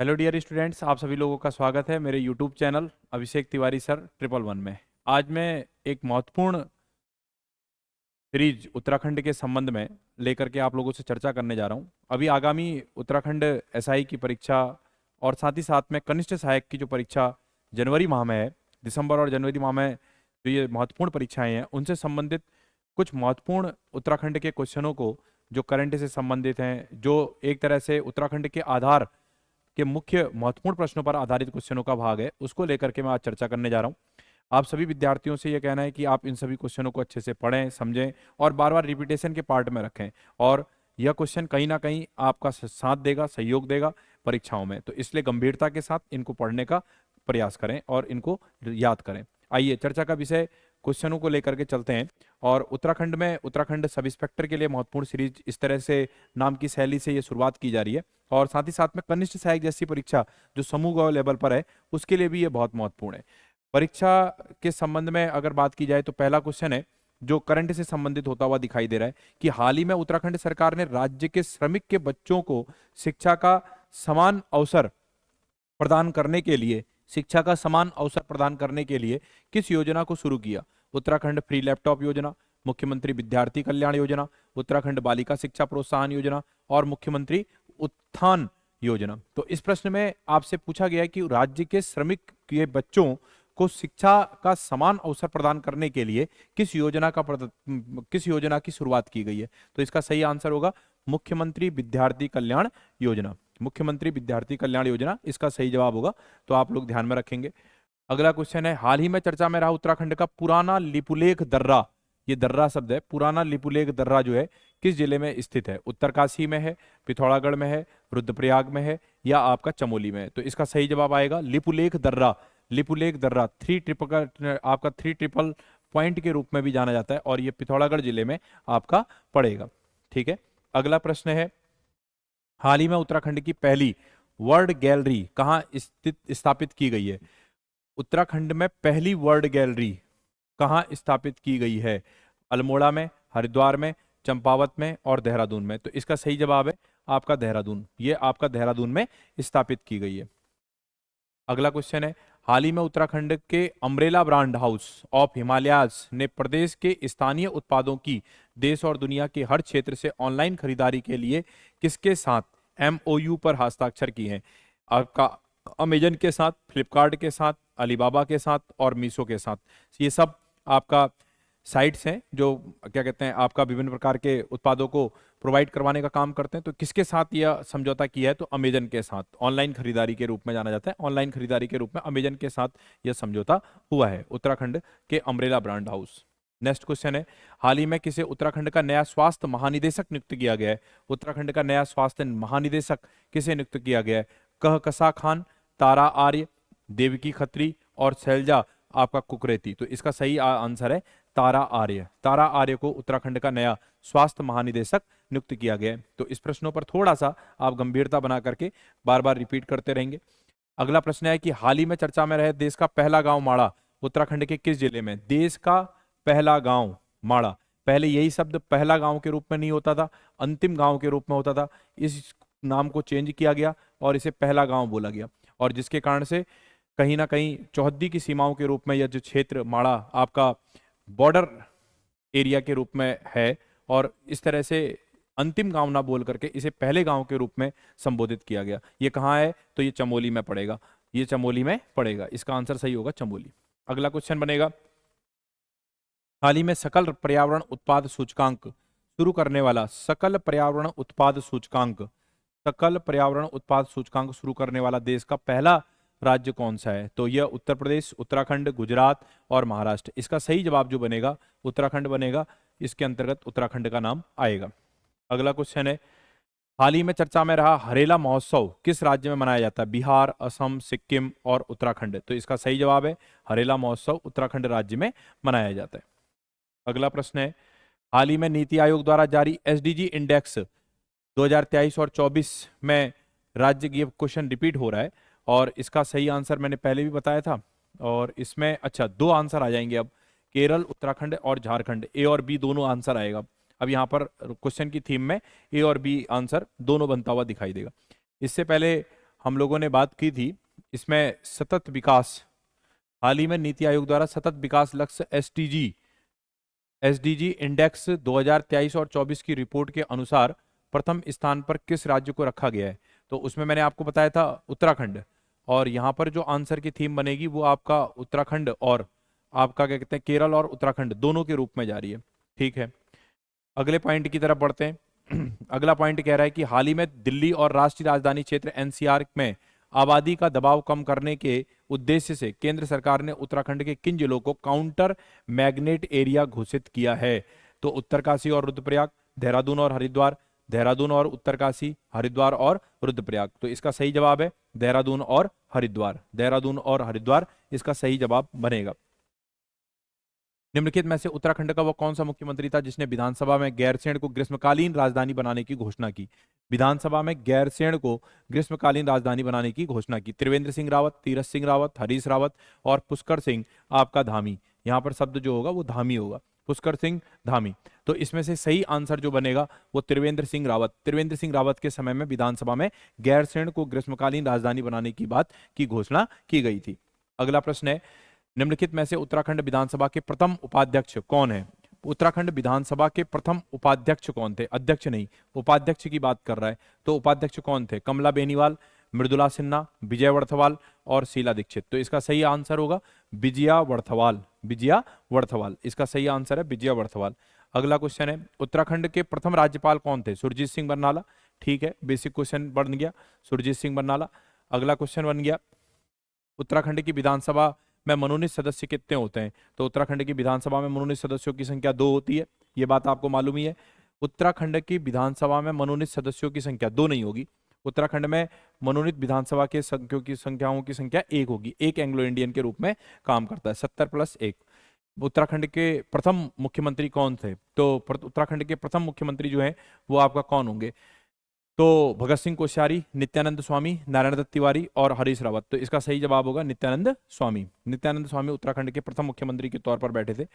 Hello dear students, आप सभी लोगों का स्वागत है मेरे YouTube channel Abhishek Tiwari sir 111 में। आज मैं एक महत्वपूर्ण सीरीज उत्तराखंड के संबंध में लेकर के आप लोगों से चर्चा करने जा रहा हूं। अभी आगामी उत्तराखंड एसआई की परीक्षा और साथ ही साथ में कनिष्ठ सहायक की जो परीक्षा जनवरी माह में है, दिसंबर और जनवरी माह में जो ये महत्वपूर्ण परीक्षाएं हैं उनसे संबंधित कुछ महत्वपूर्ण उत्तराखंड के क्वेश्चनों को जो करंट से संबंधित हैं, जो एक तरह से उत्तराखंड के आधार के मुख्य महत्वपूर्ण प्रश्नों पर आधारित क्वेश्चनों का भाग है, उसको लेकर के मैं आज चर्चा करने जा रहा हूँ। आप सभी विद्यार्थियों से यह कहना है कि आप इन सभी क्वेश्चनों को अच्छे से पढ़ें, समझें और बार बार रिपीटेशन के पार्ट में रखें। और यह क्वेश्चन कहीं ना कहीं आपका साथ देगा, सहयोग देगा परीक्षाओं में, तो इसलिए गंभीरता के साथ इनको पढ़ने का प्रयास करें और इनको याद करें। आइए चर्चा का विषय क्वेश्चनों को लेकर के चलते हैं। और उत्तराखंड में उत्तराखंड सब इंस्पेक्टर के लिए महत्वपूर्ण सीरीज इस तरह से नाम की शैली से ये शुरुआत की जा रही है। और साथ ही साथ में कनिष्ठ सहायक जैसी परीक्षा जो समूह ग लेवल पर है उसके लिए भी ये बहुत महत्वपूर्ण है। परीक्षा के संबंध में अगर बात की जाए तो पहला क्वेश्चन है जो करंट से संबंधित होता हुआ दिखाई दे रहा है कि हाल ही में उत्तराखंड सरकार ने राज्य के श्रमिक के बच्चों को शिक्षा का समान अवसर प्रदान करने के लिए किस योजना को शुरू किया? उत्तराखंड फ्री लैपटॉप योजना, मुख्यमंत्री विद्यार्थी कल्याण योजना, उत्तराखंड बालिका शिक्षा प्रोत्साहन योजना और मुख्यमंत्री उत्थान योजना। तो इस प्रश्न में आपसे पूछा गया है कि राज्य के श्रमिक के बच्चों को शिक्षा का समान अवसर प्रदान करने के लिए किस योजना की शुरुआत की गई है? तो इसका सही आंसर होगा मुख्यमंत्री विद्यार्थी कल्याण योजना। मुख्यमंत्री विद्यार्थी कल्याण योजना इसका सही जवाब होगा, तो आप लोग ध्यान में रखेंगे। अगला क्वेश्चन है, हाल ही में चर्चा में रहा उत्तराखंड का पुराना लिपुलेख दर्रा, ये दर्रा शब्द है, पुराना लिपुलेख दर्रा जो है किस जिले में स्थित है? उत्तरकाशी में है, पिथौरागढ़ में है, रुद्रप्रयाग में है या आपका चमोली में है? तो इसका सही जवाब आएगा लिपुलेख दर्रा। लिपुलेख दर्रा आपका 3 ट्रिपल पॉइंट के रूप में भी जाना जाता है और ये पिथौरागढ़ जिले में आपका पड़ेगा। ठीक है, अगला प्रश्न है, हाल ही में उत्तराखंड की पहली वर्ल्ड गैलरी कहाँ स्थापित की गई है? उत्तराखंड में पहली वर्ल्ड गैलरी कहाँ स्थापित की गई है? अल्मोड़ा में, हरिद्वार में, चंपावत में और देहरादून में। तो इसका सही जवाब है आपका देहरादून, ये आपका देहरादून में स्थापित की गई है। अगला क्वेश्चन है, हाल ही में उत्तराखंड के umbrella brand house of Himalayas ने प्रदेश के स्थानीय उत्पादों की देश और दुनिया के हर क्षेत्र से ऑनलाइन खरीदारी के लिए किसके साथ एमओयू पर हस्ताक्षर किए हैं? आपका अमेजन के साथ, फ्लिपकार्ट के साथ, अलीबाबा के साथ और मीशो के साथ। ये सब आपका साइट्स हैं जो क्या कहते हैं आपका विभिन्न प्रकार के उत्पादों को प्रोवाइड करवाने का काम करते हैं। तो किसके साथ यह समझौता किया है? तो अमेजन के साथ, ऑनलाइन खरीदारी के रूप में जाना जाता है, ऑनलाइन खरीदारी के रूप में अमेजन के साथ यह समझौता हुआ है उत्तराखंड के umbrella brand house. Next question है, हाल ही में किसे उत्तराखंड का नया स्वास्थ्य महानिदेशक नियुक्त किया गया है? उत्तराखंड का नया स्वास्थ्य महानिदेशक किसे नियुक्त किया गया है? कहकशा खान, तारा आर्य, देवकी खत्री और शैलजा आपका कुकरेती। तो इसका सही आंसर है तारा आर्य। तारा आर्य को उत्तराखंड का नया स्वास्थ्य महानिदेशक नियुक्त किया गया है। तो इस प्रश्नों पर थोड़ा सा आप गंभीरता बना करके बार बार रिपीट करते रहेंगे। अगला प्रश्न है कि हाल ही में चर्चा में रहे देश का पहला गांव माड़ा उत्तराखंड के किस जिले में? देश का पहला गांव माड़ा, पहले यही शब्द पहला गांव के रूप में नहीं होता था, अंतिम गांव के रूप में होता था। इस नाम को चेंज किया गया और इसे पहला गांव बोला गया, और जिसके कारण से कहीं ना कहीं चौहद्दी की सीमाओं के रूप में यह जो क्षेत्र माड़ा आपका बॉर्डर एरिया के रूप में है, और इस तरह से अंतिम गांव ना बोल करके इसे पहले गांव के रूप में संबोधित किया गया। ये कहाँ है? तो ये चमोली में पड़ेगा, ये चमोली में पड़ेगा। इसका आंसर सही होगा चमोली। अगला क्वेश्चन बनेगा, हाल ही में सकल पर्यावरण उत्पाद सूचकांक शुरू करने वाला सकल पर्यावरण उत्पाद सूचकांक शुरू करने वाला देश का पहला राज्य कौन सा है? तो यह उत्तर प्रदेश, उत्तराखंड, गुजरात और महाराष्ट्र। इसका सही जवाब जो बनेगा उत्तराखंड बनेगा, इसके अंतर्गत उत्तराखंड का नाम आएगा। अगला क्वेश्चन है, हाल ही में चर्चा में रहा हरेला महोत्सव किस राज्य में मनाया जाता है? बिहार, असम, सिक्किम और उत्तराखंड। तो इसका सही जवाब है हरेला महोत्सव उत्तराखंड राज्य में मनाया जाता है। अगला प्रश्न है, हाल ही में नीति आयोग द्वारा जारी एसडीजी इंडेक्स 2023 और 24 में राज्य, ये क्वेश्चन रिपीट हो रहा है और इसका सही आंसर मैंने पहले भी बताया था, और इसमें अच्छा 2 आंसर आ जाएंगे अब, केरल, उत्तराखंड और झारखंड। ए और बी दोनों आंसर आएगा। अब यहाँ पर क्वेश्चन की थीम में ए और बी आंसर दोनों बनता हुआ दिखाई देगा। इससे पहले हम लोगों ने बात की थी, इसमें सतत विकास, हाल ही में नीति आयोग द्वारा सतत विकास लक्ष्य एसडीजी इंडेक्स 2023 और 24 की रिपोर्ट के अनुसार प्रथम स्थान पर किस राज्य को रखा गया है? तो उसमें मैंने आपको बताया था उत्तराखंड, और यहाँ पर जो आंसर की थीम बनेगी वो आपका उत्तराखंड और आपका क्या कहते हैं केरल और उत्तराखंड दोनों के रूप में जा रही है। ठीक है, अगले पॉइंट की तरफ बढ़ते हैं। अगला पॉइंट कह रहा है कि हाल ही में दिल्ली और राष्ट्रीय राजधानी क्षेत्र एनसीआर में आबादी का दबाव कम करने के उद्देश्य से केंद्र सरकार ने उत्तराखंड के किन जिलों को काउंटर मैग्नेट एरिया घोषित किया है? तो उत्तरकाशी और रुद्रप्रयाग, देहरादून और हरिद्वार, देहरादून और उत्तरकाशी, हरिद्वार और रुद्रप्रयाग। तो इसका सही जवाब है देहरादून और हरिद्वार, देहरादून और हरिद्वार इसका सही जवाब बनेगा। निम्नलिखित में से उत्तराखंड का वह कौन सा मुख्यमंत्री था जिसने विधानसभा में गैरसैंण को ग्रीष्मकालीन राजधानी बनाने की घोषणा की? विधानसभा में गैरसैंण को ग्रीष्मकालीन राजधानी बनाने की घोषणा की। त्रिवेंद्र सिंह रावत, तीरथ सिंह रावत, हरीश रावत और पुष्कर सिंह आपका धामी। यहां पर शब्द जो होगा वो धामी होगा, पुष्कर सिंह धामी। तो इसमें से सही आंसर जो बनेगा वो त्रिवेंद्र सिंह रावत। त्रिवेंद्र सिंह रावत के समय में विधानसभा में गैरसैंण को ग्रीष्मकालीन राजधानी बनाने की बात की घोषणा की गई थी। अगला प्रश्न है, निम्नलिखित में से उत्तराखंड विधानसभा के प्रथम उपाध्यक्ष कौन है? उत्तराखंड विधानसभा के प्रथम उपाध्यक्ष कौन थे? अध्यक्ष नहीं, उपाध्यक्ष की बात कर रहा है। तो उपाध्यक्ष कौन थे? कमला बेनीवाल, मृदुला सिन्हा, विजय वर्थवाल और शीला दीक्षित। तो इसका सही आंसर होगा विजया वर्थवाल, विजया वर्थवाल इसका सही आंसर है, विजया वर्थवाल। अगला क्वेश्चन है, उत्तराखंड के प्रथम राज्यपाल कौन थे? सुरजीत सिंह बरनाला। ठीक है, बेसिक क्वेश्चन बन गया, सुरजीत सिंह बरनाला। अगला क्वेश्चन बन गया, उत्तराखंड की विधानसभा में मनोनीत सदस्य कितने होते हैं? तो उत्तराखंड की विधानसभा में मनोनीत सदस्यों की संख्या 2 होती है, ये बात आपको मालूम ही है। उत्तराखंड की विधानसभा में मनोनीत सदस्यों की संख्या 2 नहीं होगी। उत्तराखंड में मनोनीत विधानसभा के संख्यों की संख्याओं की संख्या 1 होगी। एक एंग्लो इंडियन के रूप में काम करता है, 70+1। उत्तराखंड के प्रथम मुख्यमंत्री कौन थे? तो उत्तराखंड के प्रथम मुख्यमंत्री जो है वो आपका कौन होंगे? तो भगत सिंह कोश्यारी, नित्यानंद स्वामी, नारायण दत्त तिवारी और हरीश रावत। तो इसका सही जवाब होगा नित्यानंद स्वामी। नित्यानंद स्वामी उत्तराखंड के प्रथम मुख्यमंत्री के तौर पर बैठे थे।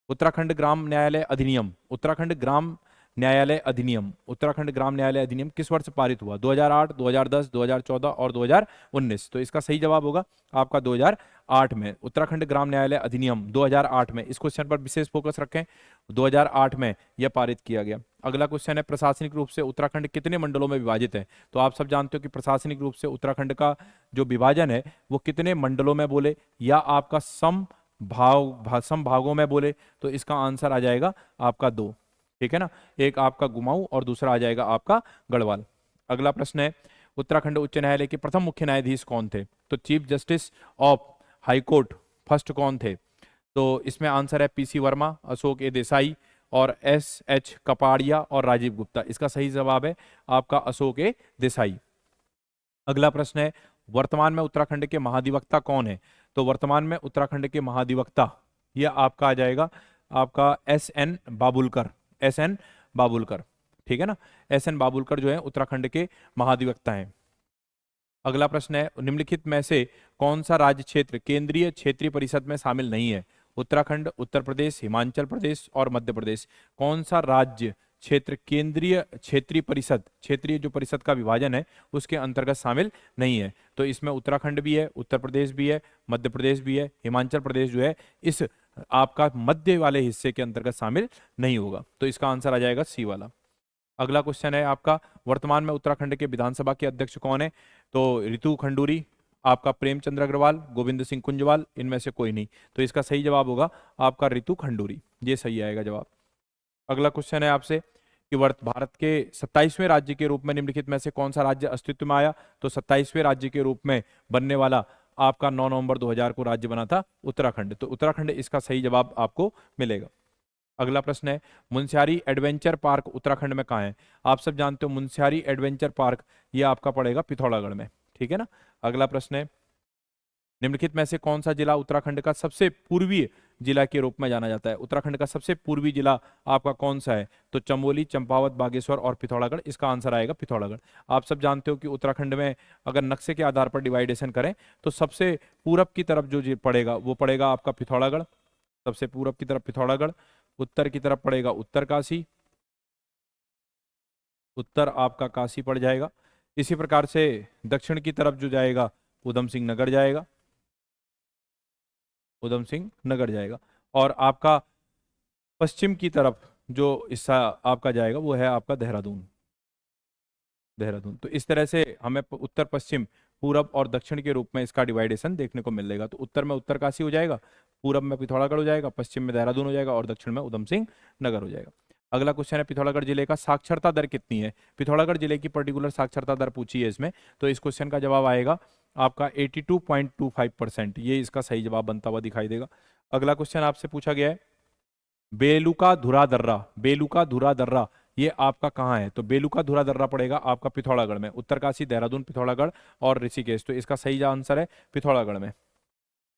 उत्तराखंड ग्राम न्यायालय अधिनियम, उत्तराखंड ग्राम न्यायालय अधिनियम, उत्तराखंड ग्राम न्यायालय अधिनियम किस वर्ष पारित हुआ? 2008, 2010, 2014 और 2019। तो इसका सही जवाब होगा आपका 2008 में। उत्तराखंड ग्राम न्यायालय अधिनियम 2008 में, इस क्वेश्चन पर विशेष फोकस रखें, 2008 में यह पारित किया गया। अगला क्वेश्चन है, प्रशासनिक रूप से उत्तराखंड कितने मंडलों में विभाजित है? तो आप सब जानते हो कि प्रशासनिक रूप से उत्तराखंड का जो विभाजन है वो कितने मंडलों में बोले या आपका संभागों में बोले, तो इसका आंसर आ जाएगा आपका 2। ठीक है ना, एक आपका कुमाऊं और दूसरा आ जाएगा आपका गढ़वाल। अगला प्रश्न है, उत्तराखंड उच्च न्यायालय के प्रथम मुख्य न्यायाधीश कौन थे? तो chief justice of high court first कौन थे? तो इसमें आंसर है पीसी वर्मा, अशोक ए देसाई और एसएच कपाड़िया और राजीव गुप्ता। इसका सही जवाब है आपका अशोक ए देसाई। अगला प्रश्न है, वर्तमान में उत्तराखंड के महाधिवक्ता कौन है? तो वर्तमान में उत्तराखंड के महाधिवक्ता यह आपका आ जाएगा आपका एसएन बाबुलकर, एसएन बाबुलकर। ठीक है ना, एसएन बाबुलकर जो है उत्तराखंड के महाधिवक्ता हैं। अगला प्रश्न है, निम्नलिखित में से कौन सा राज्य क्षेत्र केंद्रीय क्षेत्रीय परिषद में शामिल नहीं है? उत्तराखंड, उत्तर प्रदेश, हिमाचल प्रदेश और मध्य प्रदेश। कौन सा राज्य क्षेत्र केंद्रीय क्षेत्रीय परिषद, क्षेत्रीय जो परिषद का विभाजन है उसके अंतर्गत शामिल नहीं है? तो इसमें उत्तराखंड भी है, उत्तर प्रदेश भी है, मध्य प्रदेश भी है, हिमाचल प्रदेश जो है इस आपका मध्य वाले हिस्से के अंतर्गत शामिल नहीं होगा। तो इसका आंसर आ जाएगा सी वाला। अगला क्वेश्चन है आपका, वर्तमान में उत्तराखंड के विधानसभा के अध्यक्ष कौन है? तो रितु खंडूरी, आपका प्रेमचंद्र अग्रवाल, गोविंद सिंह कुंजवाल, इनमें से कोई नहीं। तो इसका सही जवाब होगा आपका रितु खंडूरी, ये सही आएगा जवाब। अगला क्वेश्चन है आपसे कि भारत के 27वें राज्य के रूप में निम्नलिखित में से कौन सा राज्य अस्तित्व में आया? तो 27वें राज्य के रूप में बनने वाला आपका 9 नवंबर 2000 को राज्य बना था उत्तराखंड। तो उत्तराखंड इसका सही जवाब आपको मिलेगा। अगला प्रश्न है, मुनस्यारी एडवेंचर पार्क उत्तराखंड में कहाँ है? आप सब जानते हो मुनस्यारी एडवेंचर पार्क ये आपका पड़ेगा पिथौरागढ़ में। ठीक है ना। अगला प्रश्न है, निम्नलिखित में से कौन सा जिला उत्तराखंड का सबसे पूर्वी जिला के रूप में जाना जाता है? उत्तराखंड का सबसे पूर्वी जिला आपका कौन सा है? तो चमोली, चंपावत, बागेश्वर और पिथौरागढ़। इसका आंसर आएगा पिथौरागढ़। आप सब जानते हो कि उत्तराखंड में अगर नक्शे के आधार पर डिवाइडेशन करें तो सबसे पूरब की तरफ जो पड़ेगा वो पड़ेगा आपका पिथौरागढ़, सबसे पूरब की तरफ पिथौरागढ़, उत्तर की तरफ पड़ेगा उत्तरकाशी, उत्तर आपका काशी पड़ जाएगा, इसी प्रकार से दक्षिण की तरफ जो जाएगा उधम सिंह नगर जाएगा, उधम सिंह नगर जाएगा। और आपका पश्चिम की तरफ जो हिस्सा आपका जाएगा वो है आपका देहरादून, देहरादून। तो इस तरह से हमें उत्तर पश्चिम पूरब और दक्षिण के रूप में इसका डिवाइडेशन देखने को मिलेगा। तो उत्तर में उत्तरकाशी हो जाएगा, पूरब में पिथौरागढ़ हो जाएगा, पश्चिम में देहरादून हो जाएगा और दक्षिण में उधम सिंह नगर हो जाएगा। अगला क्वेश्चन है पिथौरागढ़ जिले का साक्षरता दर कितनी है। पिथौरागढ़ जिले की पर्टिकुलर साक्षरता दर पूछी है इसमें, तो इस क्वेश्चन का जवाब आएगा आपका 82.25%। ये इसका सही जवाब बनता हुआ दिखाई देगा। अगला क्वेश्चन आपसे पूछा गया है बेलुका धुरा दर्रा, बेलुका धुरा दर्रा ये आपका कहाँ है। तो बेलुका धुरा दर्रा पड़ेगा आपका पिथौरागढ़ में, उत्तरकाशी, देहरादून, पिथौरागढ़ और ऋषिकेश। तो इसका सही आंसर है पिथौरागढ़ में।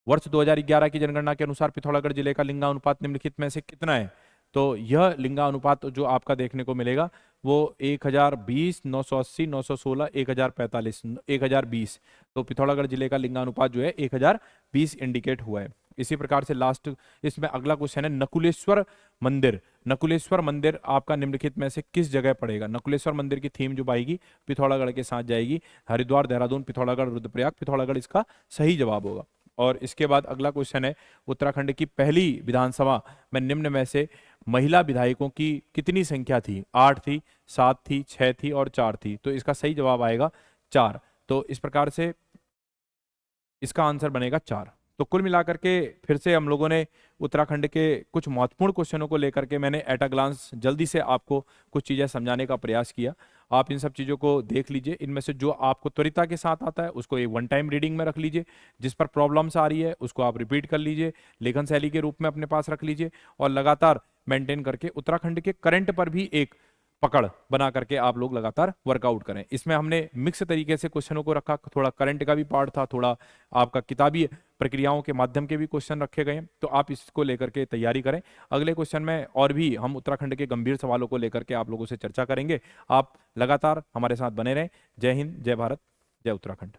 वर्ष 2011 की जनगणना के अनुसार पिथौरागढ़ जिले का लिंगानुपात निम्नलिखित में से कितना है। तो यह लिंगानुपात जो आपका देखने को मिलेगा वो 1020, 980, 916, 1045, 1020। तो पिथौरागढ़ जिले का लिंगानुपात जो है 1020 इंडिकेट हुआ है। इसी प्रकार से लास्ट इसमें अगला क्वेश्चन है नकुलेश्वर मंदिर, नकुलेश्वर मंदिर आपका निम्नलिखित में से किस जगह पड़ेगा। नकुलेश्वर मंदिर की थीम जो आएगी पिथौरागढ़ के साथ जाएगी, हरिद्वार, देहरादून, पिथौरागढ़, रुद्रप्रयाग। पिथौरागढ़ इसका सही जवाब होगा। और इसके बाद अगला क्वेश्चन है उत्तराखंड की पहली विधानसभा में निम्न में से महिला विधायकों की कितनी संख्या थी। 8 थी, 7 थी, 6 थी और 4 थी। तो इसका सही जवाब आएगा 4। तो इस प्रकार से इसका आंसर बनेगा 4। तो कुल मिलाकर के फिर से हम लोगों ने उत्तराखंड के कुछ महत्वपूर्ण क्वेश्चनों को लेकर के मैंने एट अ ग्लांस जल्दी से आपको कुछ चीज़ें समझाने का प्रयास किया। आप इन सब चीज़ों को देख लीजिए, इनमें से जो आपको त्वरिता के साथ आता है उसको एक वन टाइम रीडिंग में रख लीजिए, जिस पर प्रॉब्लम्स आ रही है उसको आप रिपीट कर लीजिए, लेखन शैली के रूप में अपने पास रख लीजिए और लगातार मेंटेन करके उत्तराखंड के करंट पर भी एक पकड़ बना करके आप लोग लगातार वर्कआउट करें। इसमें हमने मिक्स तरीके से क्वेश्चनों को रखा, थोड़ा करंट का भी पार्ट था, थोड़ा आपका किताबी प्रक्रियाओं के माध्यम के भी क्वेश्चन रखे गए हैं। तो आप इसको लेकर के तैयारी करें। अगले क्वेश्चन में और भी हम उत्तराखंड के गंभीर सवालों को लेकर के आप लोगों से चर्चा करेंगे। आप लगातार हमारे साथ बने रहें। जय हिंद, जय भारत, जय उत्तराखंड।